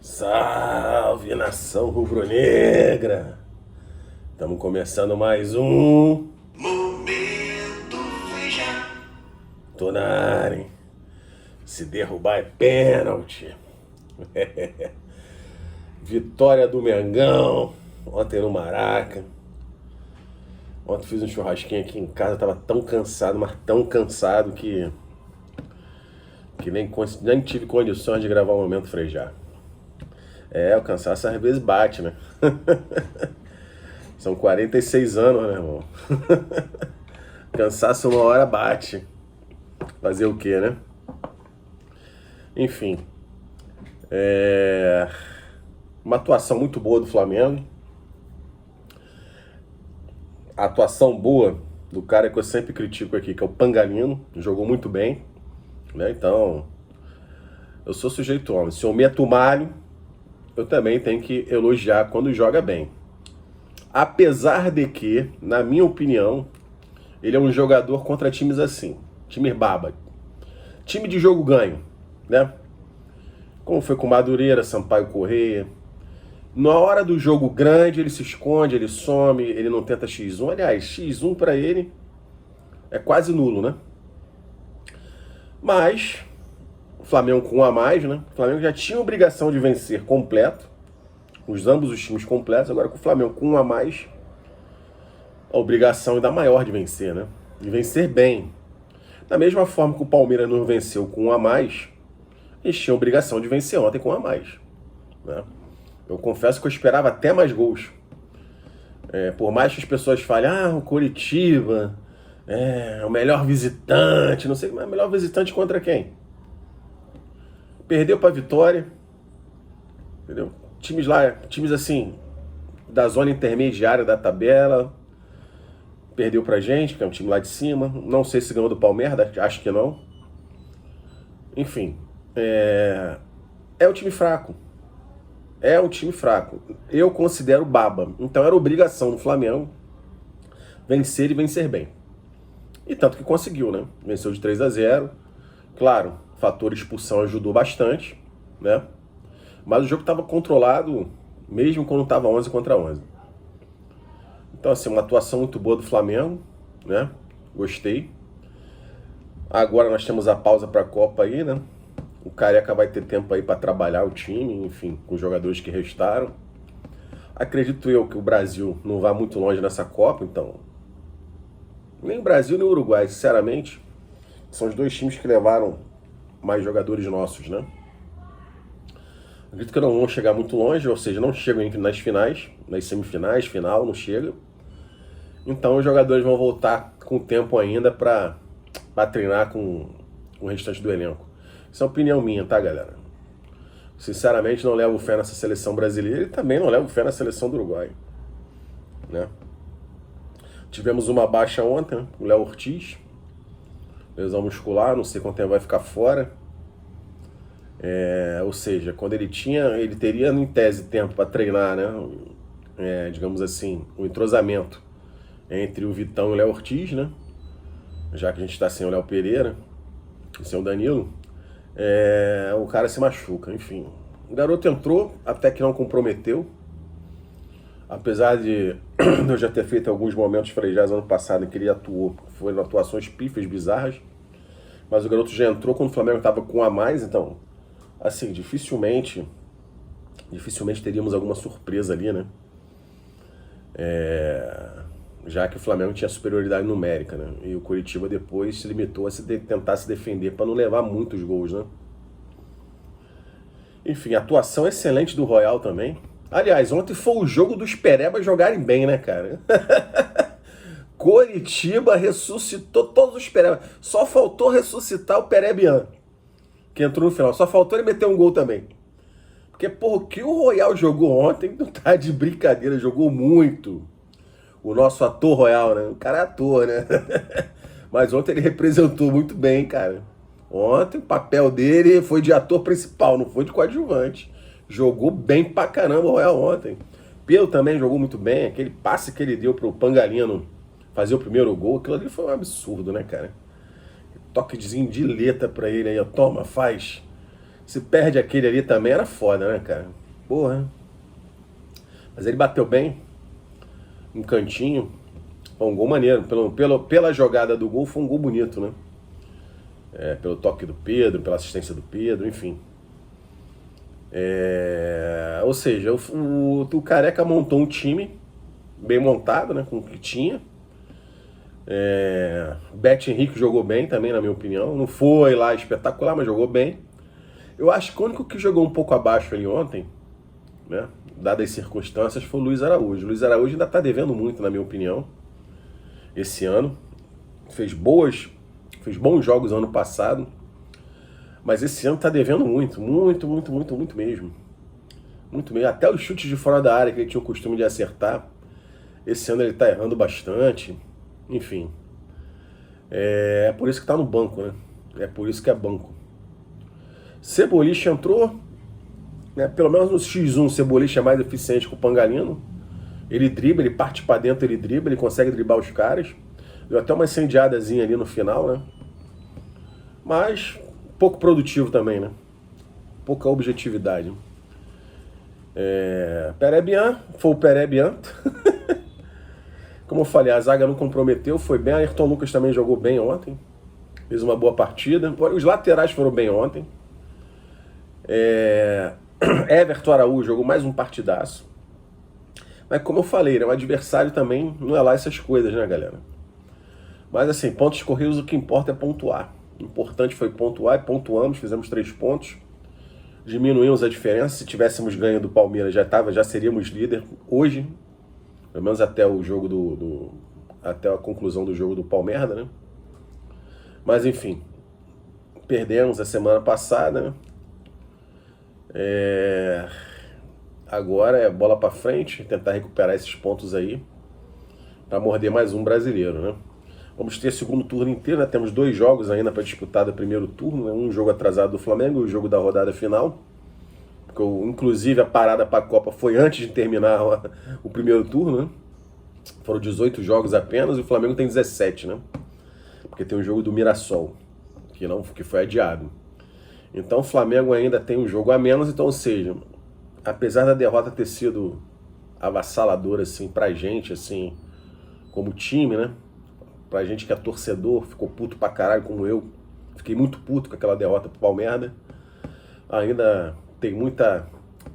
Salve, nação rubro-negra! Estamos começando mais um Momento Feijão. Tô na área, hein? Se derrubar é pênalti. Vitória do Mengão ontem no Maraca. Ontem fiz um churrasquinho aqui em casa, tava tão cansado, mas tão cansado que nem tive condições de gravar o Momento Frejar. O cansaço às vezes bate, né? São 46 anos, né, irmão? Cansaço uma hora bate. Fazer o quê, né? Enfim. Uma atuação muito boa do Flamengo. A atuação boa do cara que eu sempre critico aqui, que é o Pangalino. Jogou muito bem, né? Então, eu sou sujeito homem. Se eu meto o malho, eu também tenho que elogiar quando joga bem. Apesar de que, na minha opinião, ele é um jogador contra times assim, time baba, time de jogo ganho, né? Como foi com Madureira, Sampaio Corrêa. Na hora do jogo grande, ele se esconde, ele some, ele não tenta X1. Aliás, X1 pra ele é quase nulo, né? Mas o Flamengo com um a mais, né? O Flamengo já tinha obrigação de vencer completo, ambos os times completos. Agora com o Flamengo com um a mais, a obrigação ainda maior de vencer, né? De vencer bem. Da mesma forma que o Palmeiras não venceu com um a mais, eles tinham a obrigação de vencer ontem com um a mais, né? Eu confesso que eu esperava até mais gols. Por mais que as pessoas falem, o Coritiba é o melhor visitante, não sei, mas o melhor visitante contra quem? Perdeu para Vitória, entendeu? Times assim, da zona intermediária da tabela, perdeu pra gente, que é um time lá de cima. Não sei se ganhou do Palmeiras, acho que não. Enfim, é um time fraco. É um time fraco. Eu considero baba. Então era obrigação do Flamengo vencer e vencer bem. E tanto que conseguiu, né? Venceu de 3-0. Claro, o fator expulsão ajudou bastante, né? Mas o jogo estava controlado, mesmo quando estava 11 contra 11. Então, assim, uma atuação muito boa do Flamengo, né? Gostei. Agora nós temos a pausa para a Copa aí, né? O Careca vai ter tempo aí para trabalhar o time, enfim, com os jogadores que restaram. Acredito eu que o Brasil não vai muito longe nessa Copa, então. Nem o Brasil nem o Uruguai, sinceramente. São os dois times que levaram mais jogadores nossos, né? Acredito que não vão chegar muito longe, ou seja, não chegam nas finais, nas semifinais, final, não chega. Então os jogadores vão voltar com tempo ainda para treinar com o restante do elenco. Isso é opinião minha, tá, galera? Sinceramente, não levo fé nessa seleção brasileira e também não levo fé na seleção do Uruguai, né? Tivemos uma baixa ontem, né? O Léo Ortiz, lesão muscular, não sei quanto tempo vai ficar fora. Ou seja, quando ele teria em tese tempo para treinar, né? Digamos assim, o entrosamento entre o Vitão e o Léo Ortiz, né? Já que a gente está sem o Léo Pereira e sem o Danilo, o cara se machuca, enfim. O garoto entrou, até que não comprometeu. Apesar de eu já ter feito alguns momentos frejados ano passado em que ele atuou, foram atuações pífias, bizarras. Mas o garoto já entrou quando o Flamengo estava com um a mais, então, assim, dificilmente teríamos alguma surpresa ali, né? Já que o Flamengo tinha superioridade numérica, né? E o Coritiba depois se limitou a tentar se defender para não levar muitos gols, né? Enfim, atuação excelente do Royal também. Aliás, ontem foi o jogo dos Perebas jogarem bem, né, cara? Coritiba ressuscitou todos os Perebas. Só faltou ressuscitar o Perebian, que entrou no final. Só faltou ele meter um gol também. Porque, porra, o que o Royal jogou ontem não tá de brincadeira. Jogou muito. O nosso ator Royal, né? O cara é ator, né? Mas ontem ele representou muito bem, cara. Ontem o papel dele foi de ator principal, não foi de coadjuvante. Jogou bem pra caramba o Royal ontem. Pedro também jogou muito bem. Aquele passe que ele deu pro Pangalino fazer o primeiro gol, aquilo ali foi um absurdo, né, cara? Toquezinho de letra pra ele aí, ó. Toma, faz. Se perde aquele ali também era foda, né, cara? Porra. Mas ele bateu bem, um cantinho. Foi um gol maneiro. Pela jogada do gol, foi um gol bonito, né? Pelo toque do Pedro, pela assistência do Pedro, enfim. Ou seja, o Careca montou um time bem montado, né? Com o que tinha. Beto Henrique jogou bem também, na minha opinião. Não foi lá espetacular, mas jogou bem. Eu acho que o único que jogou um pouco abaixo ali ontem, né, dadas as circunstâncias, foi o Luiz Araújo. O Luiz Araújo ainda está devendo muito, na minha opinião, esse ano. Fez bons jogos ano passado, mas esse ano está devendo muito mesmo. Muito mesmo. Até os chutes de fora da área que ele tinha o costume de acertar, esse ano ele está errando bastante. Enfim. É por isso que está no banco, né? É por isso que é banco. Ceboliche entrou, né? Pelo menos no X1 o Ceboliche é mais eficiente que o Pangalino. Ele dribla, ele parte pra dentro, ele dribla, ele consegue driblar os caras. Deu até uma incendiadazinha ali no final, né? Mas pouco produtivo também, né? Pouca objetividade. Perebian, foi o Perebian. Como eu falei, a zaga não comprometeu, foi bem. Ayrton Lucas também jogou bem ontem. Fez uma boa partida. Os laterais foram bem ontem. Everton Araújo jogou mais um partidaço. Mas como eu falei, né, o adversário também não é lá essas coisas, né, galera? Mas assim, pontos corridos, o que importa é pontuar. O importante foi pontuar e pontuamos, fizemos 3 pontos. Diminuímos a diferença. Se tivéssemos ganho do Palmeiras, já seríamos líder hoje. Pelo menos até o jogo até a conclusão do jogo do Palmeiras, né? Mas enfim, perdemos a semana passada, né? Agora é bola pra frente, tentar recuperar esses pontos aí para morder mais um brasileiro, né? Vamos ter segundo turno inteiro, né? Temos 2 jogos ainda para disputar do primeiro turno, né? Um jogo atrasado do Flamengo e o jogo da rodada final. Porque, inclusive, a parada para a Copa foi antes de terminar o primeiro turno, né? Foram 18 jogos apenas e o Flamengo tem 17, né? Porque tem o jogo do Mirassol, que foi adiado. Então o Flamengo ainda tem um jogo a menos, então, ou seja, apesar da derrota ter sido avassaladora, assim, pra gente, assim, como time, né? Pra gente que é torcedor, ficou puto pra caralho, como eu. Fiquei muito puto com aquela derrota pro Palmeiras. Ainda tem muita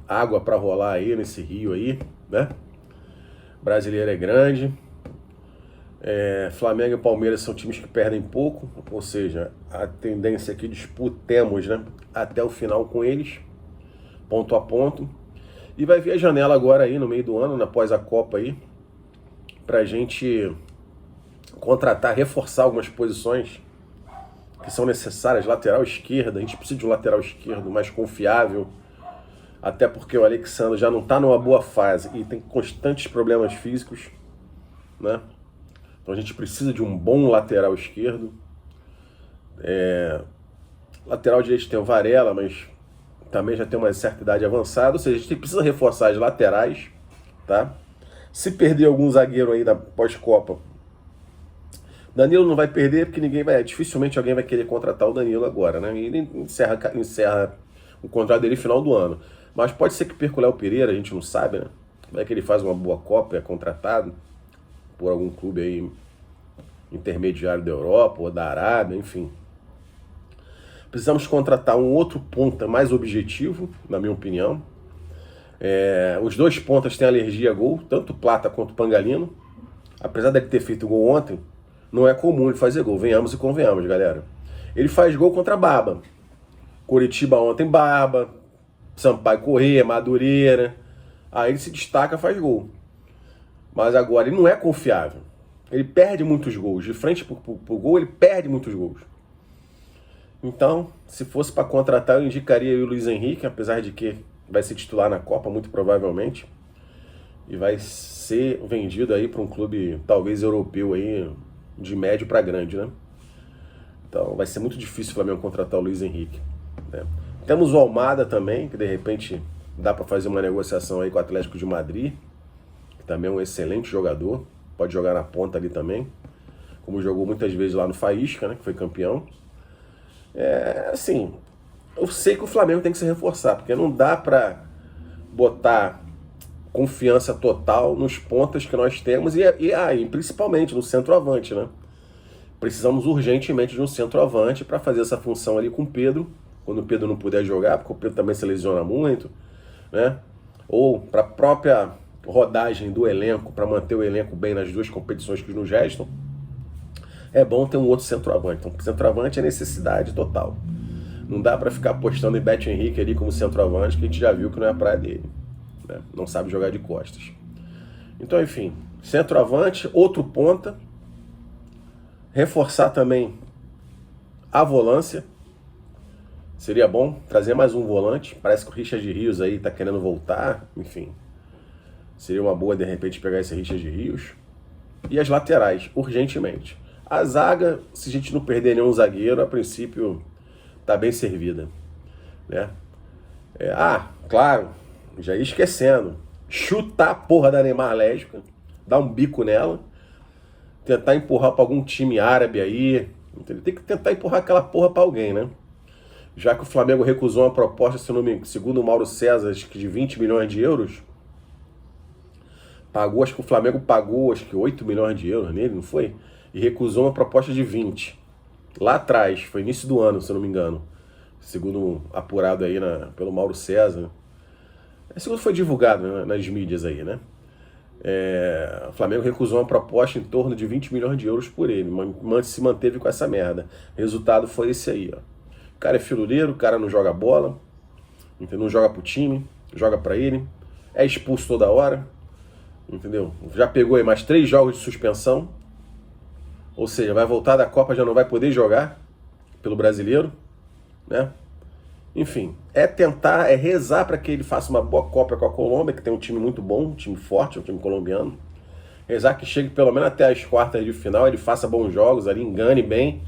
água pra rolar aí nesse rio aí, né? Brasileiro é grande. Flamengo e Palmeiras são times que perdem pouco, ou seja, a tendência é que disputemos, né, até o final com eles, ponto a ponto. E vai vir a janela agora aí no meio do ano, após a Copa aí, pra gente contratar, reforçar algumas posições que são necessárias. Lateral esquerda, a gente precisa de um lateral esquerdo mais confiável, até porque o Alexandre já não está numa boa fase e tem constantes problemas físicos, né? Então a gente precisa de um bom lateral esquerdo. Lateral direito tem o Varela, mas também já tem uma certa idade avançada, ou seja, a gente precisa reforçar as laterais, tá? Se perder algum zagueiro aí da pós-Copa, Danilo não vai perder porque dificilmente alguém vai querer contratar o Danilo agora, né? E ele encerra o contrato dele no final do ano. Mas pode ser que perca o Léo Pereira, a gente não sabe, né? Vai que ele faz uma boa Copa, é contratado por algum clube aí intermediário da Europa ou da Arábia, enfim. Precisamos contratar um outro ponta mais objetivo, na minha opinião. Os 2 pontas têm alergia a gol, tanto Plata quanto Pangalino. Apesar dele ter feito gol ontem, não é comum ele fazer gol, venhamos e convenhamos, galera. Ele faz gol contra Baba. Coritiba ontem, Baba. Sampaio Corrêa, Madureira. Aí ele se destaca, faz gol. Mas agora ele não é confiável. Ele perde muitos gols. De frente pro gol, ele perde muitos gols. Então, se fosse para contratar, eu indicaria o Luiz Henrique, apesar de que vai ser titular na Copa, muito provavelmente. E vai ser vendido aí para um clube, talvez europeu aí, de médio para grande, né? Então, vai ser muito difícil o Flamengo contratar o Luiz Henrique, né? Temos o Almada também, que de repente dá para fazer uma negociação aí com o Atlético de Madrid, que também é um excelente jogador, pode jogar na ponta ali também, como jogou muitas vezes lá no Faísca, né, que foi campeão. Assim, eu sei que o Flamengo tem que se reforçar, porque não dá para botar confiança total nos pontas que nós temos e principalmente no centroavante, né? Precisamos urgentemente de um centroavante para fazer essa função ali com o Pedro, quando o Pedro não puder jogar, porque o Pedro também se lesiona muito, né? Ou para a própria rodagem do elenco, para manter o elenco bem nas duas competições que nos restam, é bom ter um outro centroavante. Então, centroavante é necessidade total. Não dá para ficar apostando em Beto Henrique ali como centroavante, que a gente já viu que não é a praia dele, né? Não sabe jogar de costas. Então, enfim, centroavante, outro ponta, reforçar também a volância. Seria bom trazer mais um volante. Parece que o Richard Rios aí tá querendo voltar, enfim. Seria uma boa, de repente, pegar esse Richard Rios. E as laterais, urgentemente. A zaga, se a gente não perder nenhum zagueiro, a princípio tá bem servida, né? Claro, já ia esquecendo. Chutar a porra da Neymar lésbica, dar um bico nela, tentar empurrar pra algum time árabe aí, entendeu? Tem que tentar empurrar aquela porra pra alguém, né? Já que o Flamengo recusou uma proposta, segundo o Mauro César, acho que de 20 milhões de euros, acho que o Flamengo pagou, acho que 8 milhões de euros nele, não foi? E recusou uma proposta de 20. Lá atrás, foi início do ano, se eu não me engano. Segundo apurado aí pelo Mauro César. Segundo foi divulgado, né, nas mídias aí, né? O Flamengo recusou uma proposta em torno de 20 milhões de euros por ele. Se manteve com essa merda. Resultado foi esse aí, ó. O cara é filuleiro, o cara não joga bola, entendeu? Não joga pro time, joga pra ele. É expulso toda hora, entendeu? Já pegou aí mais 3 jogos de suspensão. Ou seja, vai voltar da Copa, já não vai poder jogar pelo Brasileiro, né? Enfim, é rezar para que ele faça uma boa Copa com a Colômbia, que tem um time muito bom, um time forte, um time colombiano. Rezar que chegue pelo menos até as quartas de final, ele faça bons jogos ali, engane bem,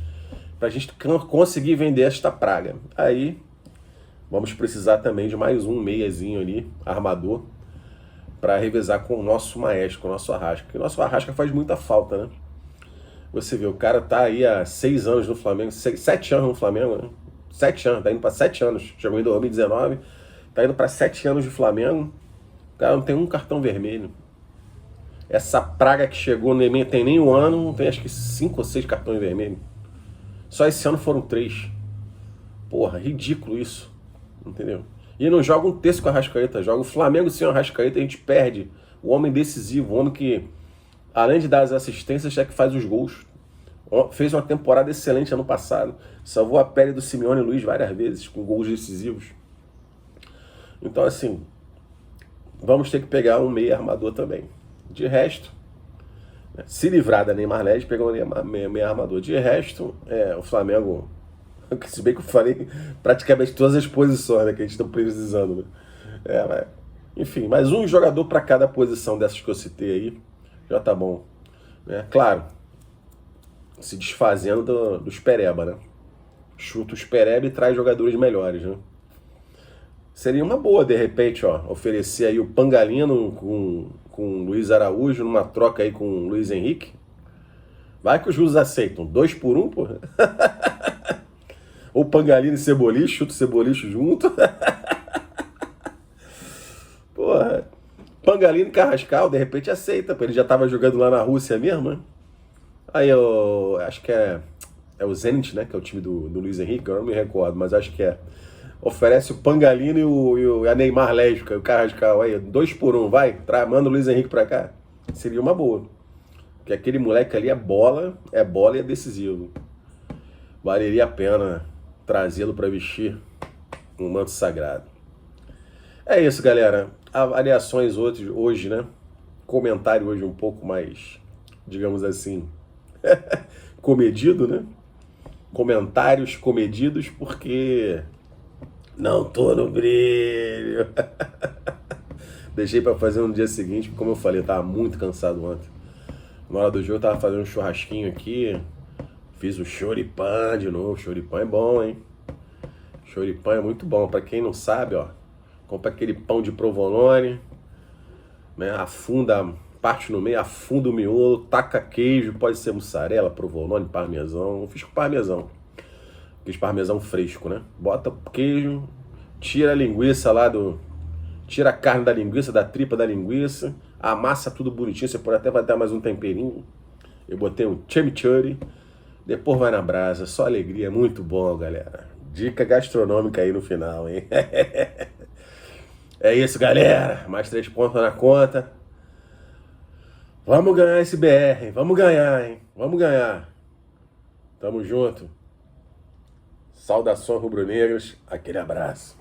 pra gente conseguir vender esta praga. Aí, vamos precisar também de mais um meiazinho ali, armador, para revezar com o nosso maestro, com o nosso Arrasca. Porque o nosso Arrasca faz muita falta, né? Você vê, o cara tá aí há 6 anos no Flamengo, 7 anos no Flamengo, né? 7 anos, tá indo para 7 anos. Chegou em 2019, tá indo para 7 anos de Flamengo. O cara não tem um cartão vermelho. Essa praga que chegou, nem tem nem um ano, tem acho que 5 ou 6 cartões vermelhos. Só esse ano foram 3. Porra, ridículo isso. Entendeu? E não joga um terço com a Arrascaeta, joga o Flamengo sem o Arrascaeta, a gente perde o homem decisivo, o homem que, além de dar as assistências, é que faz os gols. Fez uma temporada excelente ano passado. Salvou a pele do Simeone Luiz várias vezes, com gols decisivos. Então, assim, vamos ter que pegar um meia armador também. De resto, se livrar da Neymar Led, pegar um meia armador. De resto, o Flamengo, se bem que eu falei praticamente todas as posições, né, que a gente está precisando. Né? Enfim, mais um jogador para cada posição dessas que eu citei aí, já tá bom. Claro, se desfazendo dos pereba, né? Chuta os pereba e traz jogadores melhores, né? Seria uma boa, de repente, oferecer aí o Pangalino com o Luiz Araújo numa troca aí com o Luiz Henrique. Vai que os juros aceitam. 2 por 1, porra. Ou Pangalino e Cebolicho, chuta o Cebolicho junto. Porra. Pangalino e Carrascal, de repente aceita, porque ele já tava jogando lá na Rússia mesmo, né? Aí eu acho que é o Zenit, né? Que é o time do Luiz Henrique, eu não me recordo, mas acho que é. Oferece o Pangalino e a Neymar lésbica, o Carrascal, aí, 2 por 1, vai, manda o Luiz Henrique pra cá. Seria uma boa. Porque aquele moleque ali é bola e é decisivo. Valeria a pena trazê-lo pra vestir um manto sagrado. É isso, galera. Avaliações hoje, né? Comentário hoje um pouco mais, digamos assim, comedido, né? Comentários comedidos, porque não tô no brilho. Deixei pra fazer no dia seguinte, porque como eu falei, eu tava muito cansado ontem. Na hora do jogo eu tava fazendo um churrasquinho aqui, fiz o choripã de novo. Choripã é bom, hein? Choripã é muito bom. Pra quem não sabe, compra aquele pão de provolone, né? Afunda, parte no meio, afunda o miolo, taca queijo, pode ser mussarela, provolone, parmesão. Eu fiz com parmesão. Aquele parmesão fresco, né? Bota queijo, tira a linguiça lá tira a carne da linguiça, da tripa da linguiça, amassa tudo bonitinho, você pode até botar mais um temperinho. Eu botei um chimichurri, depois vai na brasa, só alegria, muito bom, galera. Dica gastronômica aí no final, hein? É isso, galera. Mais 3 pontos na conta. Vamos ganhar esse BR, hein? Vamos ganhar, hein? Vamos ganhar. Tamo junto. Saudações rubro-negras. Aquele abraço.